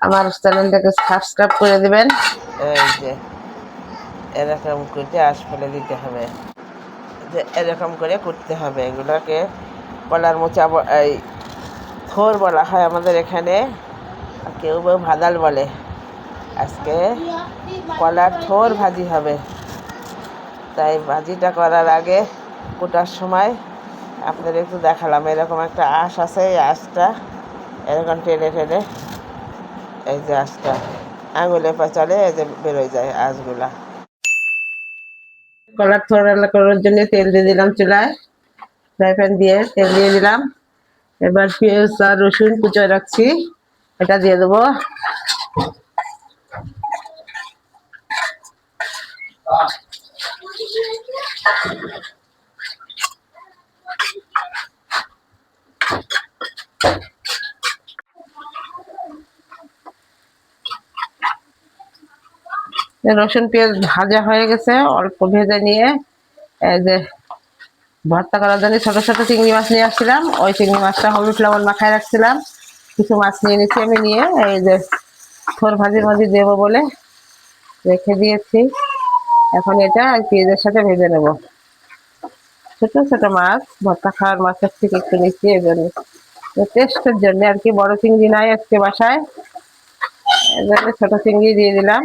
আমার চ্যানেলটাকে সাবস্ক্রাইব করে দিবেন। এই যে এরকম করে আঁশ ফেলে দিতে হবে, যে এরকম করে করতে হবে। এগুলোকে কলার মোচা এই থোর বলা হয় আমাদের এখানে, কেউ কেউ ভাদাল বলে। আজকে কলার থোর ভাজি হবে, তাই ভাজিটা করার আগে কোটার সময় আপনাদের একটু দেখালাম। এরকম একটা আঁশ আছে, এই আঁশটা এরকম টেনে টেনে, এই যে আঁশটা আঙুলে পাচালে এই যে বেরোয় যায় আঁশগুলা। কলার থোর রান্না করার জন্য তেল দিয়ে দিলাম চুলায়, ফ্রাই প্যান দিয়ে তেল দিয়ে দিলাম। এবার পেঁয়াজ আর রসুন কুচে রাখছি, এটা দিয়ে দেবো। রসুন পেঁয়াজ ভাজা হয়ে গেছে, অল্প ভেজে নিয়ে এই যে ভর্তা করার জন্য ছোট ছোট চিংড়ি মাছ নিয়ে আসছিলাম। ওই চিংড়ি মাছটা হলুদ লবণ মাখায় রাখছিলাম। কিছু মাছ নিয়ে নিচ্ছি আমি, নিয়ে এই যে থোর ভাজি ভাজি দেবো বলে রেখে দিয়েছি। এখন এটা পেঁয়াজের সাথে ভেজে নেব। ছোট ছোট মাছ, ভর্তা খাওয়ার মাছের থেকে একটু নিচ্ছি এই জন্য, টেস্টের জন্য আর কি। বড় চিংড়ি নাই আজকে বাসায়, এই জন্য ছোট চিংড়ি দিয়ে দিলাম।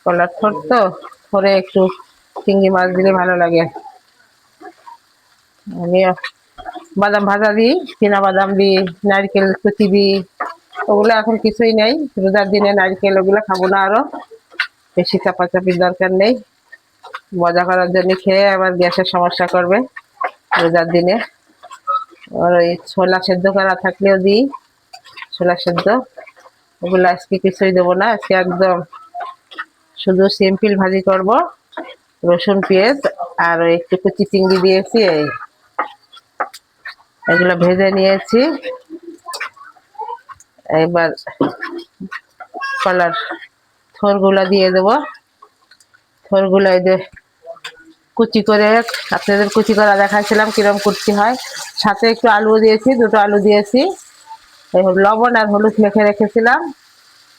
কলার থোর তো, থোরে একটু চিংড়ি মাছ দিলে ভালো লাগে। আমি বাদাম ভাজা দিই, চীনা বাদাম দিই, নারকেল কুচি দিই। ওগুলো এখন কিছুই নেই, রোজার দিনে নারকেল ওগুলো খাবো না, আরো বেশি চাপাচাপির দরকার নেই। মজা করার জন্য খেয়ে আবার গ্যাসের সমস্যা করবে রোজার দিনে। আর ওই ছোলা সেদ্ধ করা থাকলেও দিই, ছোলা সেদ্ধ। ওগুলো আজকে কিছুই দেবো না, আজকে একদম শুধু সিম্পল ভাজি করব। রসুন পেঁয়াজ আর ওই একটু কুচি চিংড়ি দিয়েছি, এগুলো ভেজে নিয়েছি। এবার কলার থোরগুলো দিয়ে দেবো। থোরগুলো এই যে কুচি করে, আপনাদের কুচি করা দেখাচ্ছিলাম কিরম কুচি হয়। সাথে একটু আলু দিয়েছি, দুটো আলু দিয়েছি। লবণ আর হলুদ মেখে রেখেছিলাম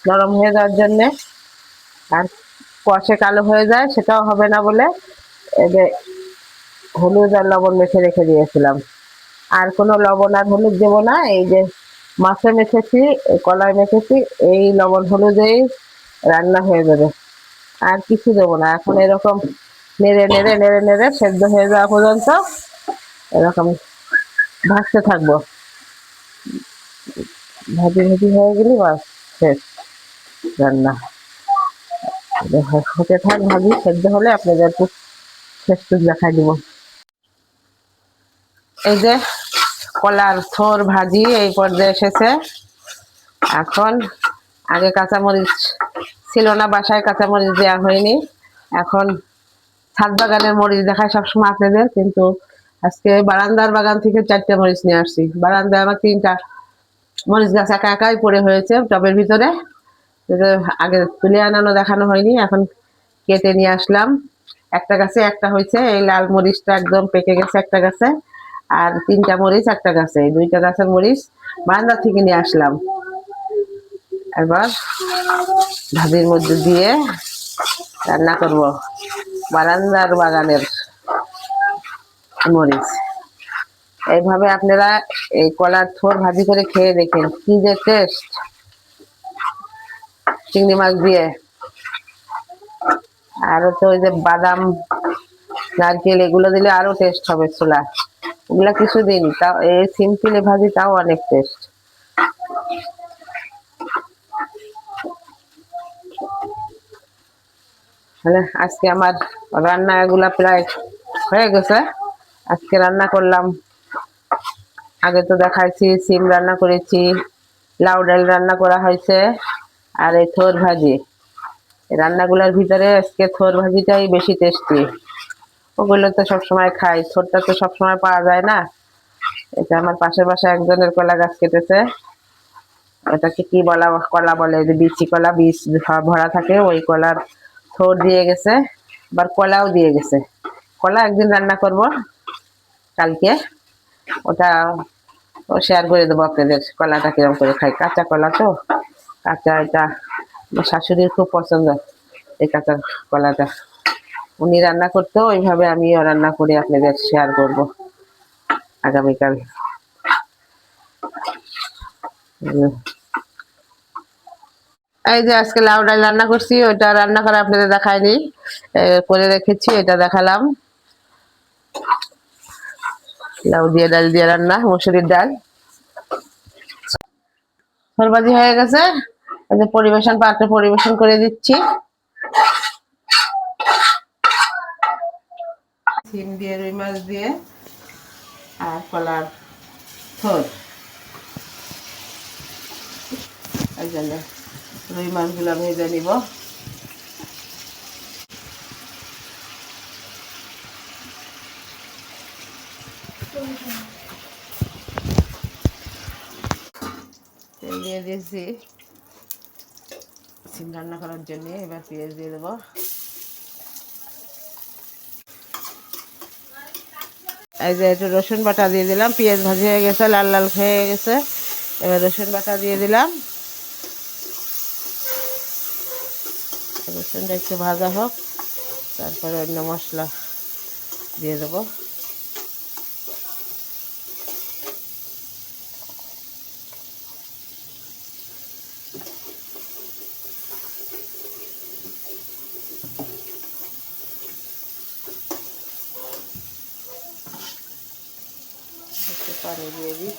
নরম হয়ে যাওয়ার জন্যে। আর কষে কালো হয়ে যায় সেটাও হবে না বলে এই যে হলুদ আর লবণ মেখে রেখে দিয়েছিলাম। আর কোনো লবণ আর হলুদ দেবো না, এই যে মাছে মেখেছি, কলায় মেখেছি, এই লবণ হলুদেই রান্না হয়ে যাবে। আর কিছু দেবো না। এখন এরকম নেড়ে নেড়ে নেড়ে নেড়ে সেদ্ধ হয়ে যাওয়া পর্যন্ত এরকম ভাজতে থাকবো। ভাজি ভাজি হয়ে গেলে বাস শেষ রান্না। হতে থাক ভাজি, সেদ্ধ হলে আপনাদের একটু শেষ দেখাই দিব। এই যে কলার থোর ভাজি এই পর্যায়ে এসেছে। এখন আগে কাঁচামরিচ ছিল না বাসায়, কাঁচামরিচ দেওয়া হয়নি। এখন ছাদ বাগানের মরিচ দেখায় সবসময় আপনাদের, কিন্তু আজকে বারান্দার বাগান থেকে 4টে মরিচ নিয়ে আসছি। বারান্দায় আমার 3টা মরিচ গাছ একা একাই পড়ে হয়েছে টবের ভিতরে, আগে তুলে আনানো দেখানো হয়নি। এখন কেটে নিয়ে আসলাম। একটা গাছে একটা হয়েছে, এই লাল মরিচটা একদম পেকে গেছে একটা গাছে। আর 3টা মরিচ একটা গাছে, এই 2টা গাছের মরিচ বারান্দা থেকে নিয়ে আসলাম। এবার ভাজির মধ্যে দিয়ে রান্না করব বারান্দার বাগানের মরিচ। এইভাবে আপনারা এই কলার থোর ভাজি করে খেয়ে দেখেন, কি যে টেস্ট চিংড়ি মাছ দিয়ে। আরো তো ওই যে বাদাম নারকেল এগুলো দিলে আরো টেস্ট হবে ছোলা। ওগুলা কিছু দিন, তাও এই সিম্পল ভাজি তাও অনেক টেস্ট। আজকে আমার রান্না এগুলা প্রায় হয়ে গেছে। আজকে রান্না করলাম, আগে তো দেখাইছি, সিম রান্না করেছি, লাউ ডাল রান্না করা হয়েছে, আর এই থোর ভাজি। রান্নাগুলোর ভিতরে আজকে থোর ভাজিটাই বেশি টেস্টি। ওগুলো তো সবসময় খাই, থোরটা তো সবসময় পাওয়া যায় না। এটা আমার পাশে পাশে একজনের কলা গাছ কেটেছে, ওটাকে কি বলা কলা বলে, যে বিচি কলা, বীজ ভরা থাকে, ওই কলার থোর দিয়ে গেছে। আবার কলাও দিয়ে গেছে। কলা একদিন রান্না করব কালকে, ওটা ও শেয়ার করে দেবো আপনাদের কলাটা কিরকম করে খাই, কাঁচা কলা তো, কাঁচা এটা আমার শাশুড়ির খুব পছন্দ এই কাঁচা কলাটা। উনি রান্না করতো ওইভাবে আমিও রান্না করে আপনাদের শেয়ার করব আগামীকাল। এই যে আজকে লাউ ডাল রান্না করছি, ওইটা রান্না করে আপনাদের দেখাইনি, করে রেখেছি, এটা দেখালাম। লাউ দিয়ে ডাল দিয়ে রান্না, মসুরির ডাল। ঝোলবাজি হয়ে গেছে, এই যে পরিবেশন পাত্রে পরিবেশন করে দিচ্ছি। সিম দিয়ে, রুই মাছ দিয়ে, আর কলার থোর। এই জন্য রুই মাছগুলো ভেজে নিব। তেল দিয়ে দিয়েছি সিম রান্না করার জন্য, এবার পেঁয়াজ দিয়ে দেবো। এই যে একটু রসুন বাটা দিয়ে দিলাম, পেঁয়াজ ভাজি হয়ে গেছে, লাল লাল হয়ে গেছে, এবার রসুন বাটা দিয়ে দিলাম। রসুনটা একটু ভাজা হোক, তারপরে অন্য মশলা দিয়ে দেবো। একটু পানি দিয়ে দিই,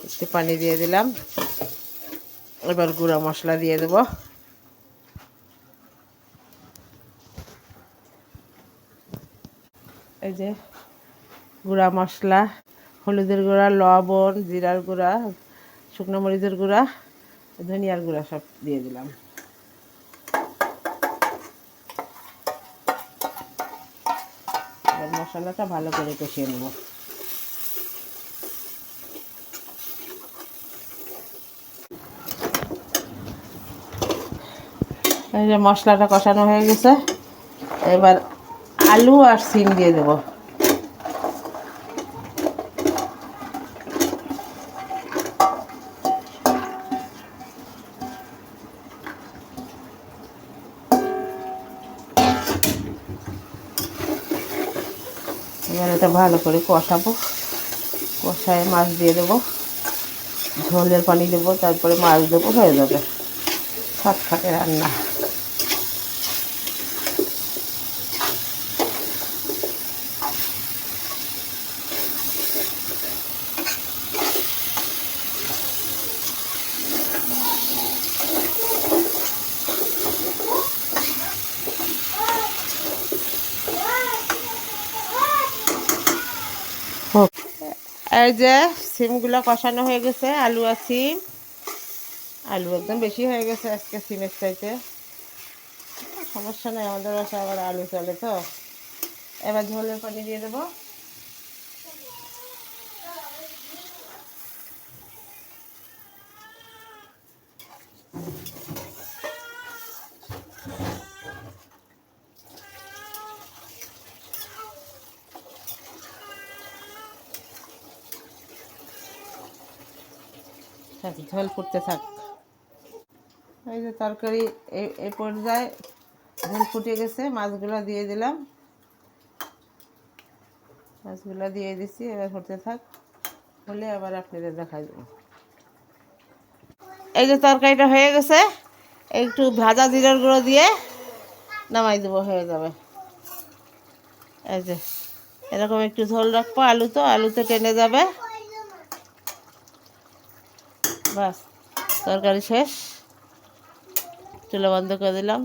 একটু পানি দিয়ে দিলাম। এবার গুঁড়া মশলা দিয়ে দেবো। এই যে গুঁড়া মশলা, হলুদের গুঁড়া, লবণ, জিরার গুঁড়া, শুকনো মরিচের গুঁড়া, ধনিয়ার গুঁড়া সব দিয়ে দিলাম। এবার মশলাটা ভালো করে কষিয়ে নেব। এই যে মশলাটা কষানো হয়ে গেছে, এবার আলু আর সিম দিয়ে দেবো। এবার এটা ভালো করে কষাবো, কষায় মাছ দিয়ে দেবো, ঝোলের পানি দেবো, তারপরে মাছ দেবো, হয়ে যাবে ফটফটে রান্না। এই যে সিমগুলো কষানো হয়ে গেছে, আলু আর সিম, আলু একদম বেশি হয়ে গেছে আজকে সিমের চাইতে, সমস্যা নেই, আমাদের বাসায় আবার আলু চলে তো। এবার ঝোলের পানি দিয়ে দেবো। ঝোল ফুটতে থাক। এই যে তরকারি এই পর্যায়ে ঝোল ফুটে গেছে, মাছগুলো দিয়ে দিলাম, মাছগুলো দিয়ে দিচ্ছি, এবার ফুটতে থাক, হলে আবার আপনাদের দেখাই দেবো। এই যে তরকারিটা হয়ে গেছে, একটু ভাজা জিরার গুঁড়ো দিয়ে নামাই দেবো, হয়ে যাবে। এই যে এরকম একটু ঝোল রাখবো, আলুতে টেনে যাবে, বাস তরকারি শেষ, চুলা বন্ধ করে দিলাম।